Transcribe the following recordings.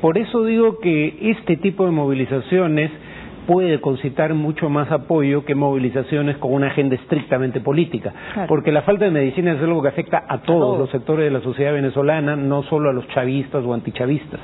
Por eso digo que este tipo de movilizaciones puede concitar mucho más apoyo que movilizaciones con una agenda estrictamente política, porque la falta de medicina es algo que afecta a todos los sectores de la sociedad venezolana, no solo a los chavistas o antichavistas.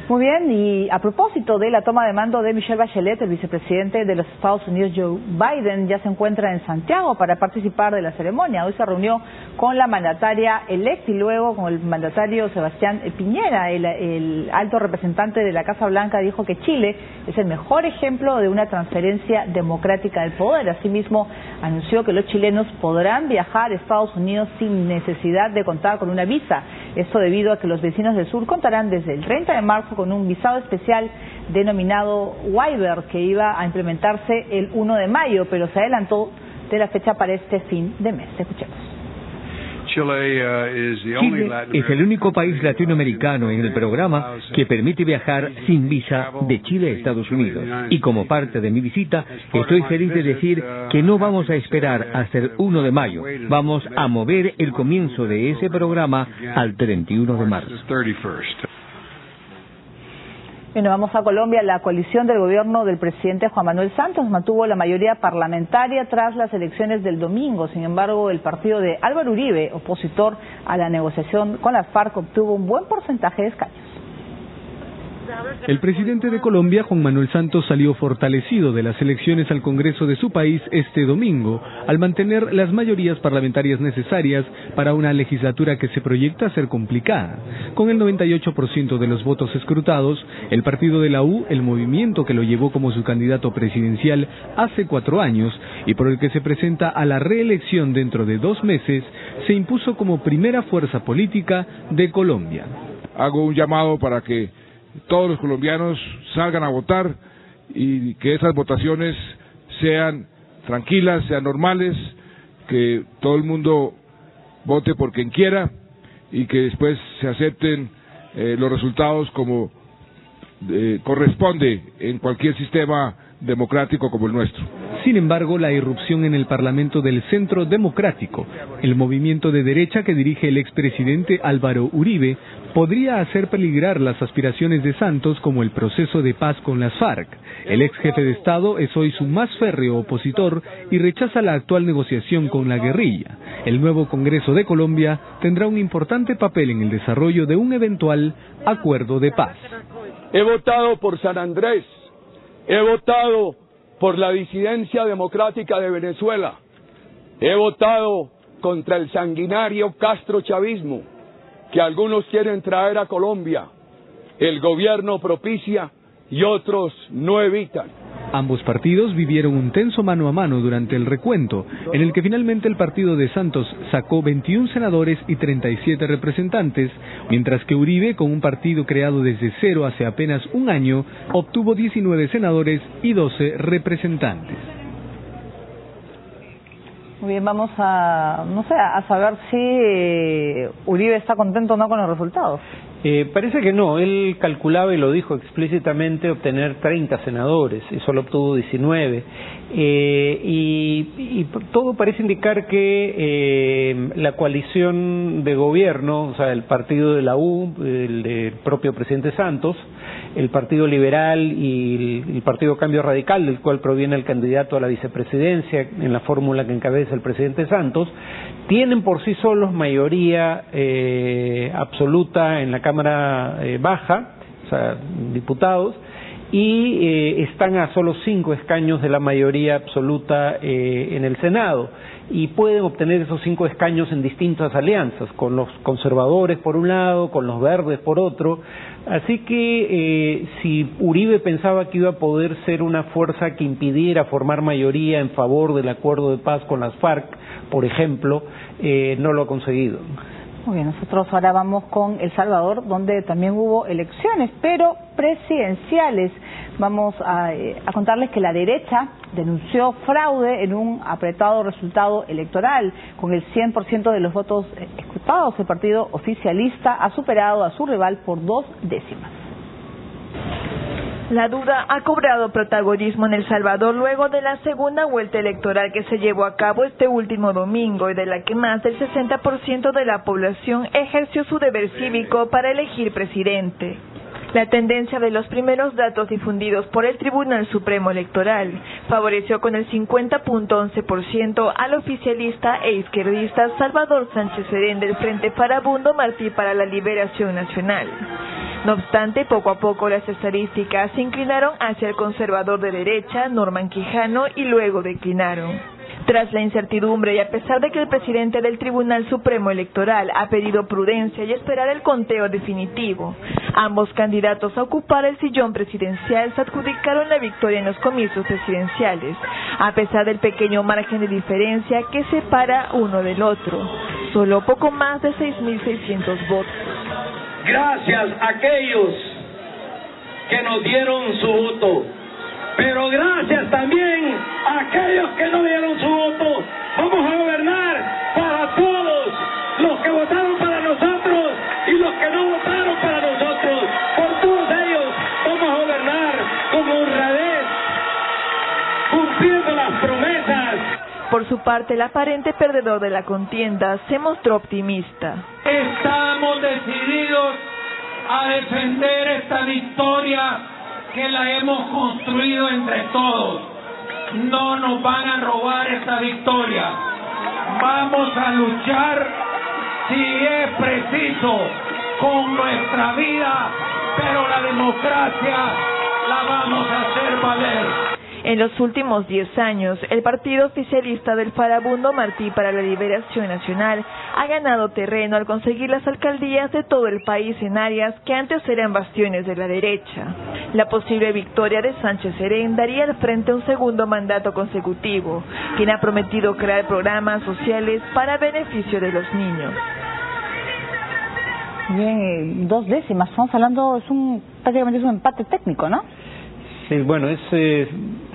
Muy bien, y a propósito de la toma de mando de Michelle Bachelet, el vicepresidente de los Estados Unidos, Joe Biden, ya se encuentra en Santiago para participar de la ceremonia. Hoy se reunió con la mandataria electa y luego con el mandatario Sebastián Piñera. El alto representante de la Casa Blanca dijo que Chile es el mejor ejemplo de una transferencia democrática del poder. Asimismo, anunció que los chilenos podrán viajar a Estados Unidos sin necesidad de contar con una visa. Esto debido a que los vecinos del sur contarán desde el 30 de marzo con un visado especial denominado Waiver que iba a implementarse el 1 de mayo, pero se adelantó de la fecha para este fin de mes. Escuchemos. Chile es el único país latinoamericano en el programa que permite viajar sin visa de Chile a Estados Unidos. Y como parte de mi visita, estoy feliz de decir que no vamos a esperar hasta el 1 de mayo. Vamos a mover el comienzo de ese programa al 31 de marzo. Bueno, vamos a Colombia. La coalición del gobierno del presidente Juan Manuel Santos mantuvo la mayoría parlamentaria tras las elecciones del domingo. Sin embargo, el partido de Álvaro Uribe, opositor a la negociación con las FARC, obtuvo un buen porcentaje de escaños. El presidente de Colombia, Juan Manuel Santos, salió fortalecido de las elecciones al Congreso de su país este domingo, al mantener las mayorías parlamentarias necesarias para una legislatura que se proyecta ser complicada. Con el 98% de los votos escrutados, el partido de la U, el movimiento que lo llevó como su candidato presidencial hace 4 años y por el que se presenta a la reelección dentro de 2 meses, se impuso como primera fuerza política de Colombia. Hago un llamado para que todos los colombianos salgan a votar y que esas votaciones sean tranquilas, sean normales, que todo el mundo vote por quien quiera y que después se acepten los resultados como corresponde en cualquier sistema democrático como el nuestro. Sin embargo, la irrupción en el Parlamento del Centro Democrático, el movimiento de derecha que dirige el expresidente Álvaro Uribe, podría hacer peligrar las aspiraciones de Santos como el proceso de paz con las FARC. El ex jefe de Estado es hoy su más férreo opositor y rechaza la actual negociación con la guerrilla. El nuevo Congreso de Colombia tendrá un importante papel en el desarrollo de un eventual acuerdo de paz. He votado por San Andrés, he votado por la disidencia democrática de Venezuela, he votado contra el sanguinario castrochavismo que algunos quieren traer a Colombia. El gobierno propicia y otros no evitan. Ambos partidos vivieron un tenso mano a mano durante el recuento, en el que finalmente el partido de Santos sacó 21 senadores y 37 representantes, mientras que Uribe, con un partido creado desde cero hace apenas un año, obtuvo 19 senadores y 12 representantes. Muy bien, vamos a saber si Uribe está contento o no con los resultados. Parece que no, él calculaba y lo dijo explícitamente obtener 30 senadores y solo obtuvo 19. Y todo parece indicar que la coalición de gobierno, o sea, el partido de la U, el del propio presidente Santos, el Partido Liberal y el Partido Cambio Radical, del cual proviene el candidato a la vicepresidencia en la fórmula que encabeza el presidente Santos, tienen por sí solos mayoría absoluta en la Cámara Baja, o sea, diputados, y están a solo 5 escaños de la mayoría absoluta en el Senado, y pueden obtener esos 5 escaños en distintas alianzas, con los conservadores por un lado, con los verdes por otro. Así que si Uribe pensaba que iba a poder ser una fuerza que impidiera formar mayoría en favor del acuerdo de paz con las FARC, por ejemplo, no lo ha conseguido. Muy bien, nosotros ahora vamos con El Salvador, donde también hubo elecciones, pero presidenciales. Vamos a contarles que la derecha denunció fraude en un apretado resultado electoral. Con el 100% de los votos escrutados, el partido oficialista ha superado a su rival por 2 décimas. La duda ha cobrado protagonismo en El Salvador luego de la segunda vuelta electoral que se llevó a cabo este último domingo y de la que más del 60% de la población ejerció su deber cívico para elegir presidente. La tendencia de los primeros datos difundidos por el Tribunal Supremo Electoral favoreció con el 50.11% al oficialista e izquierdista Salvador Sánchez Serén del Frente Farabundo Martí para la Liberación Nacional. No obstante, poco a poco las estadísticas se inclinaron hacia el conservador de derecha, Norman Quijano, y luego declinaron. Tras la incertidumbre y a pesar de que el presidente del Tribunal Supremo Electoral ha pedido prudencia y esperar el conteo definitivo, ambos candidatos a ocupar el sillón presidencial se adjudicaron la victoria en los comicios presidenciales, a pesar del pequeño margen de diferencia que separa uno del otro, solo poco más de 6.600 votos. Gracias a aquellos que nos dieron su voto, pero gracias también a aquellos que no dieron su voto. Vamos a gobernar para todos los que votaron para nosotros y los que no votaron para nosotros. Por todos ellos vamos a gobernar con honradez, cumpliendo las promesas. Por su parte, el aparente perdedor de la contienda se mostró optimista. Estamos decididos a defender esta victoria que la hemos construido entre todos. No nos van a robar esta victoria. Vamos a luchar, si es preciso, con nuestra vida, pero la democracia la vamos a hacer valer. En los últimos 10 años, el partido oficialista del Farabundo Martí para la Liberación Nacional ha ganado terreno al conseguir las alcaldías de todo el país en áreas que antes eran bastiones de la derecha. La posible victoria de Sánchez Serén daría al frente un segundo mandato consecutivo, quien ha prometido crear programas sociales para beneficio de los niños. Bien, 2 décimas, estamos hablando, prácticamente es un empate técnico, ¿no? Sí, bueno,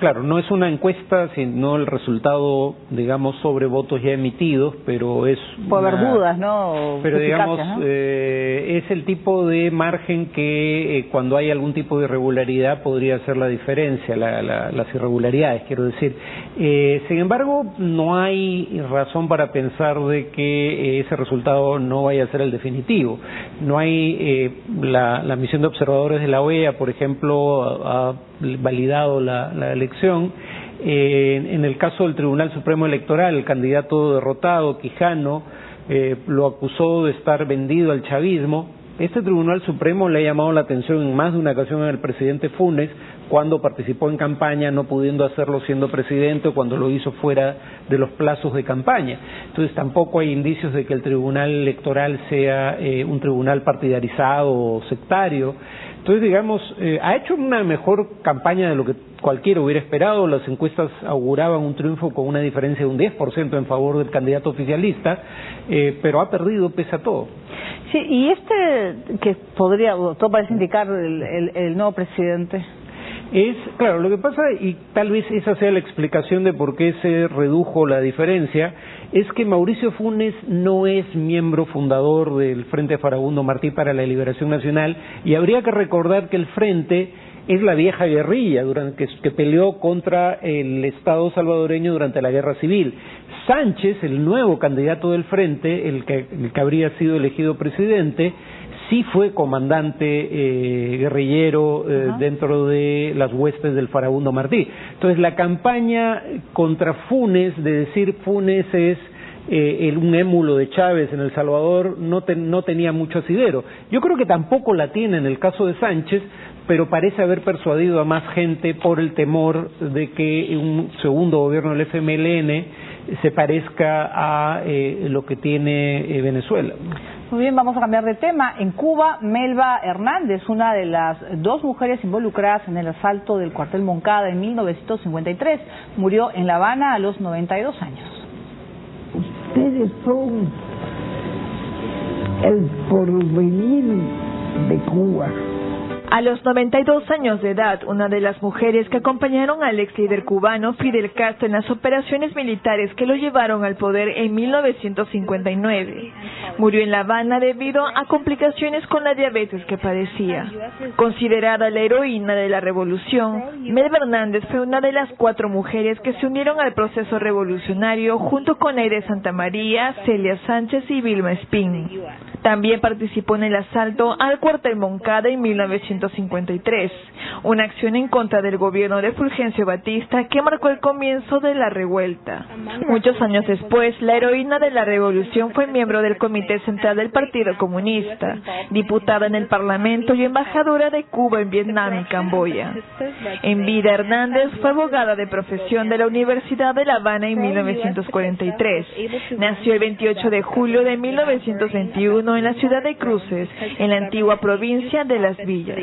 claro, no es una encuesta, sino el resultado, digamos, sobre votos ya emitidos, pero es... Puede haber dudas, ¿no? Pero digamos, ¿no? Es el tipo de margen que cuando hay algún tipo de irregularidad podría hacer la diferencia, las irregularidades, quiero decir. Sin embargo, no hay razón para pensar de que ese resultado no vaya a ser el definitivo. No hay la misión de observadores de la OEA, por ejemplo, ha validado la elección. En el caso del Tribunal Supremo Electoral, el candidato derrotado, Quijano, lo acusó de estar vendido al chavismo. Este Tribunal Supremo le ha llamado la atención en más de una ocasión al presidente Funes cuando participó en campaña, no pudiendo hacerlo siendo presidente, o cuando lo hizo fuera de los plazos de campaña. Entonces tampoco hay indicios de que el Tribunal Electoral sea un tribunal partidarizado o sectario. Entonces, digamos, ha hecho una mejor campaña de lo que cualquiera hubiera esperado. Las encuestas auguraban un triunfo con una diferencia de un 10% en favor del candidato oficialista, pero ha perdido pese a todo. Sí, y que podría, todo parece indicar el nuevo presidente. Claro, lo que pasa, y tal vez esa sea la explicación de por qué se redujo la diferencia, es que Mauricio Funes no es miembro fundador del Frente Farabundo Martí para la Liberación Nacional, y habría que recordar que el Frente es la vieja guerrilla que peleó contra el Estado salvadoreño durante la Guerra Civil. Sánchez, el nuevo candidato del Frente, el que habría sido elegido presidente, sí fue comandante guerrillero dentro de las huestes del Farabundo Martí. Entonces la campaña contra Funes, de decir Funes es un émulo de Chávez en El Salvador, no tenía mucho asidero. Yo creo que tampoco la tiene en el caso de Sánchez, pero parece haber persuadido a más gente por el temor de que un segundo gobierno del FMLN se parezca a lo que tiene Venezuela. Muy bien, vamos a cambiar de tema. En Cuba, Melba Hernández, una de las 2 mujeres involucradas en el asalto del cuartel Moncada en 1953, murió en La Habana a los 92 años. Ustedes son el porvenir de Cuba. A los 92 años de edad, una de las mujeres que acompañaron al ex líder cubano Fidel Castro en las operaciones militares que lo llevaron al poder en 1959, murió en La Habana debido a complicaciones con la diabetes que padecía. Considerada la heroína de la revolución, Melba Hernández fue una de las 4 mujeres que se unieron al proceso revolucionario junto con Aide Santamaría, Celia Sánchez y Vilma Espín. También participó en el asalto al cuartel Moncada en 1953, una acción en contra del gobierno de Fulgencio Batista que marcó el comienzo de la revuelta. Muchos años después, la heroína de la revolución fue miembro del Comité Central del Partido Comunista, diputada en el Parlamento y embajadora de Cuba en Vietnam y Camboya. En vida, Hernández fue abogada de profesión de la Universidad de La Habana en 1943. Nació el 28 de julio de 1921 en la ciudad de Cruces, en la antigua provincia de Las Villas.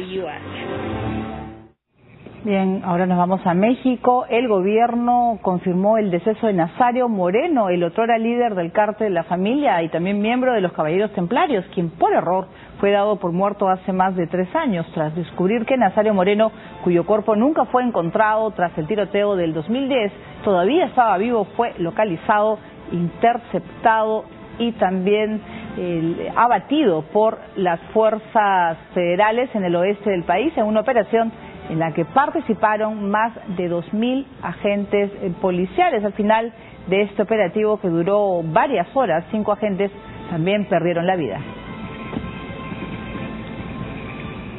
Bien, ahora nos vamos a México. El gobierno confirmó el deceso de Nazario Moreno, el otrora líder del cártel La Familia y también miembro de los Caballeros Templarios, quien por error fue dado por muerto hace más de 3 años, tras descubrir que Nazario Moreno, cuyo cuerpo nunca fue encontrado tras el tiroteo del 2010, todavía estaba vivo, fue localizado, interceptado y también abatido por las fuerzas federales en el oeste del país en una operación en la que participaron más de 2.000 agentes policiales. Al final de este operativo, que duró varias horas, 5 agentes también perdieron la vida.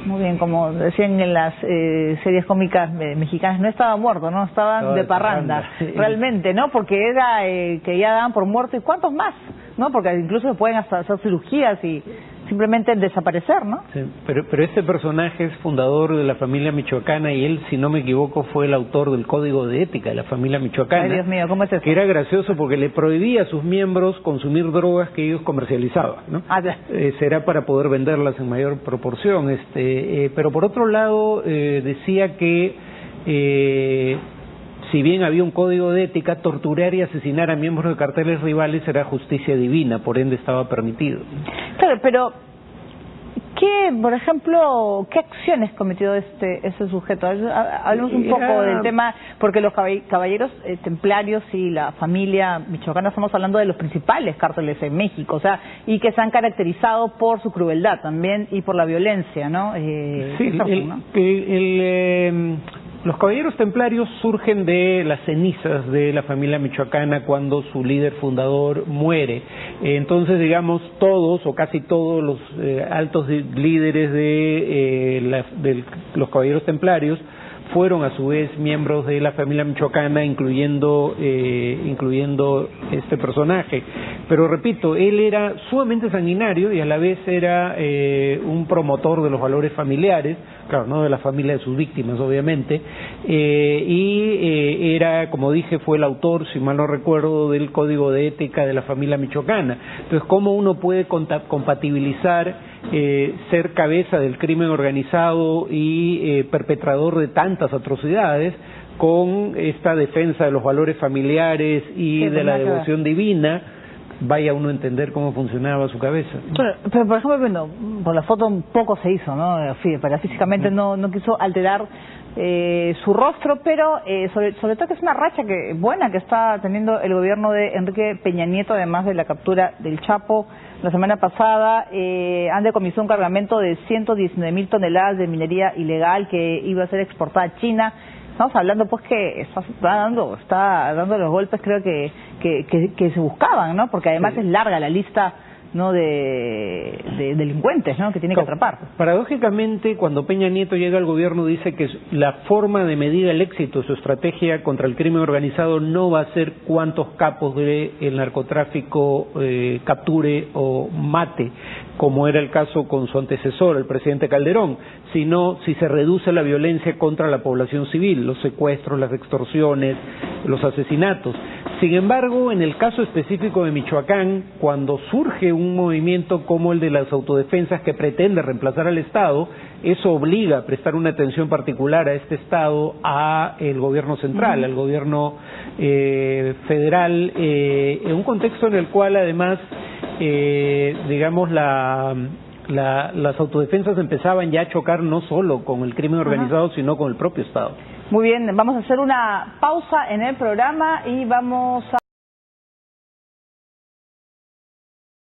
Muy bien, como decían en las series cómicas mexicanas, no estaba muerto, no estaban de parranda, realmente, ¿no? Porque era que ya daban por muerto, ¿y cuántos más? ¿No? Porque incluso se pueden hasta hacer cirugías y simplemente desaparecer, ¿no? Sí, pero este personaje es fundador de la familia michoacana y él, si no me equivoco, fue el autor del código de ética de la familia michoacana. Ay, Dios mío, ¿cómo es eso? Que era gracioso porque le prohibía a sus miembros consumir drogas que ellos comercializaban, ¿no? Será para poder venderlas en mayor proporción. Pero por otro lado, decía que si bien había un código de ética, torturar y asesinar a miembros de carteles rivales era justicia divina, por ende estaba permitido. Claro, pero por ejemplo, ¿qué acciones cometió ese sujeto? Hablemos un poco del tema, porque los caballeros templarios y la familia michoacana, estamos hablando de los principales cárteles en México, o sea, y que se han caracterizado por su crueldad también y por la violencia, ¿no? Los caballeros templarios surgen de las cenizas de la familia michoacana cuando su líder fundador muere. Entonces, digamos, todos o casi todos los altos líderes de los caballeros templarios fueron a su vez miembros de la familia michoacana, incluyendo este personaje. Pero repito, él era sumamente sanguinario y a la vez era un promotor de los valores familiares, claro, no de la familia de sus víctimas, obviamente, era, como dije, fue el autor, si mal no recuerdo, del código de ética de la familia michoacana. Entonces, ¿cómo uno puede compatibilizar ser cabeza del crimen organizado y perpetrador de tantas atrocidades con esta defensa de los valores familiares y de la devoción divina? Vaya uno a entender cómo funcionaba su cabeza. Pero por ejemplo, bueno, por la foto un poco se hizo, ¿no? Pero físicamente no quiso alterar su rostro, pero sobre todo que es una racha buena que está teniendo el gobierno de Enrique Peña Nieto, además de la captura del Chapo. La semana pasada han decomisado un cargamento de 119.000 toneladas de minería ilegal que iba a ser exportada a China. Estamos hablando pues que está dando los golpes, creo que se buscaban, ¿no? Porque además es larga la lista, ¿no? de delincuentes, ¿no? Que tiene que atrapar. Paradójicamente, cuando Peña Nieto llega al gobierno, dice que la forma de medir el éxito de su estrategia contra el crimen organizado no va a ser cuántos capos del narcotráfico capture o mate, como era el caso con su antecesor, el presidente Calderón, sino si se reduce la violencia contra la población civil, los secuestros, las extorsiones, los asesinatos. Sin embargo, en el caso específico de Michoacán, cuando surge un movimiento como el de las autodefensas que pretende reemplazar al Estado, eso obliga a prestar una atención particular a este Estado, a el gobierno central, al gobierno federal, en un contexto en el cual además, digamos, las autodefensas empezaban ya a chocar no solo con el crimen organizado, sino con el propio Estado. Muy bien, vamos a hacer una pausa en el programa y vamos a